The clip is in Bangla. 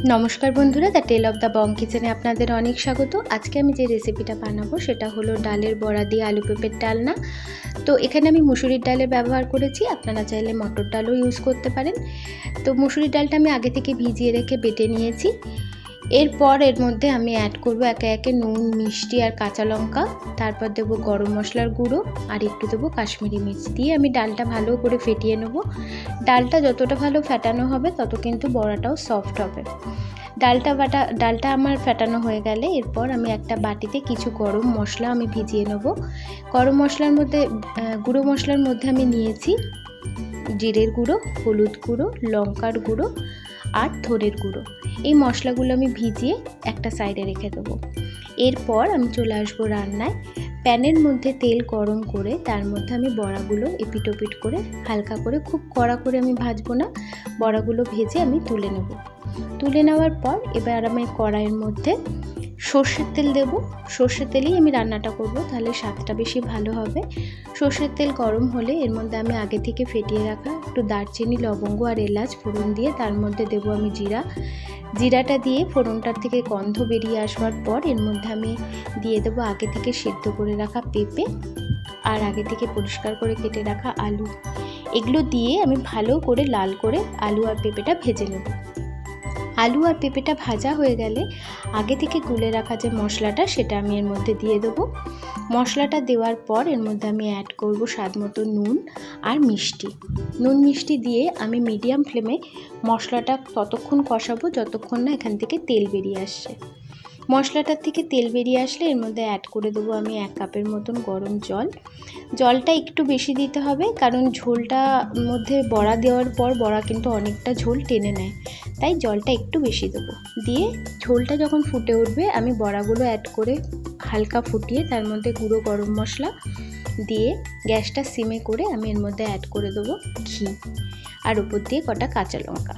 নমস্কার বন্ধুরা, the tell of the Bong কিচেনে আপনাদের অনেক স্বাগত। আজকে আমি যে রেসিপিটা বানাবো সেটা হলো ডালের বড়া দিয়ে আলু পেঁপের ডালনা। তো এখানে আমি মুসুরির ডালের ব্যবহার করেছি, আপনারা চাইলে মটর ডালও ইউজ করতে পারেন। তো মুসুরির ডালটা আমি আগে থেকে ভিজিয়ে রেখে বেটে নিয়েছি। এরপর এর মধ্যে আমি অ্যাড করব একে একে নুন, মিষ্টি আর কাঁচা লঙ্কা, তারপর দেবো গরম মশলার গুঁড়ো আর একটু দেবো কাশ্মীরি মির্চ দিয়ে আমি ডালটা ভালো করে ফেটিয়ে নেব। ডালটা যতটা ভালো ফেটানো হবে তত কিন্তু বড়াটাও সফট হবে। ডালটা আমার ফেটানো হয়ে গেলে এরপর আমি একটা বাটিতে কিছু গরম মশলা আমি ভিজিয়ে নেব। গরম মশলার মধ্যে গুঁড়ো মশলার মধ্যে আমি নিয়েছি জিরের গুঁড়ো, হলুদ গুঁড়ো, লঙ্কার গুঁড়ো আর ধনের গুঁড়ো। এই মশলাগুলো আমি ভিজিয়ে একটা সাইডে রেখে দেবো। এরপর আমি চলে আসবো রান্নায়। প্যানের মধ্যে তেল গরম করে তার মধ্যে আমি বড়াগুলো এপিট ওপিট করে হালকা করে, খুব কড়া করে আমি ভাজবো না, বড়াগুলো ভেজে আমি তুলে নেব। তুলে নেওয়ার পর এবার আমি কড়াইয়ের মধ্যে সর্ষের তেল দেব। সর্ষের তেলেই আমি রান্নাটা করব, তাহলে স্বাদটা বেশি ভালো হবে। সর্ষের তেল গরম হলে এর মধ্যে আমি আগে থেকে ফেটিয়ে রাখা একটু দারচিনি, লবঙ্গ আর এলাচ ফোড়ন দিয়ে তার মধ্যে দেব আমি জিরাটা দিয়ে ফোড়নটার থেকে গন্ধ বেরিয়ে আসবার পর এর মধ্যে আমি দিয়ে দেবো আগে থেকে সেদ্ধ করে রাখা পেঁপে আর আগে থেকে পরিষ্কার করে কেটে রাখা আলু। এগুলো দিয়ে আমি ভালো করে লাল করে আলু আর পেঁপেটা ভেজে নেব। আলু আর পেঁপেটা ভাজা হয়ে গেলে আগে থেকে গুলে রাখা যে মশলাটা সেটা আমি এর মধ্যে দিয়ে দেবো। মশলাটা দেওয়ার পর এর মধ্যে আমি অ্যাড করব স্বাদ মতো নুন আর মিষ্টি। নুন মিষ্টি দিয়ে আমি মিডিয়াম ফ্লেমে মশলাটা ততক্ষণ কষাবো যতক্ষণ না এখান থেকে তেল বেরিয়ে আসছে। মশলাটার থেকে তেল বেরিয়ে আসলে এর মধ্যে অ্যাড করে দেবো আমি 1 কাপের মতন গরম জল। জলটা একটু বেশি দিতে হবে, কারণ ঝোলটা মধ্যে বড়া দেওয়ার পর বড়া কিন্তু অনেকটা ঝোল টেনে নেয়, তাই জলটা একটু বেশি দেবো। দিয়ে ঝোলটা যখন ফুটে উঠবে আমি বড়াগুলো অ্যাড করে হালকা ফুটিয়ে তার মধ্যে গুঁড়ো গরম মশলা দিয়ে গ্যাসটা সিমে করে আমি এর মধ্যে অ্যাড করে দেবো ঘি আর উপর দিয়ে কটা কাঁচা লঙ্কা।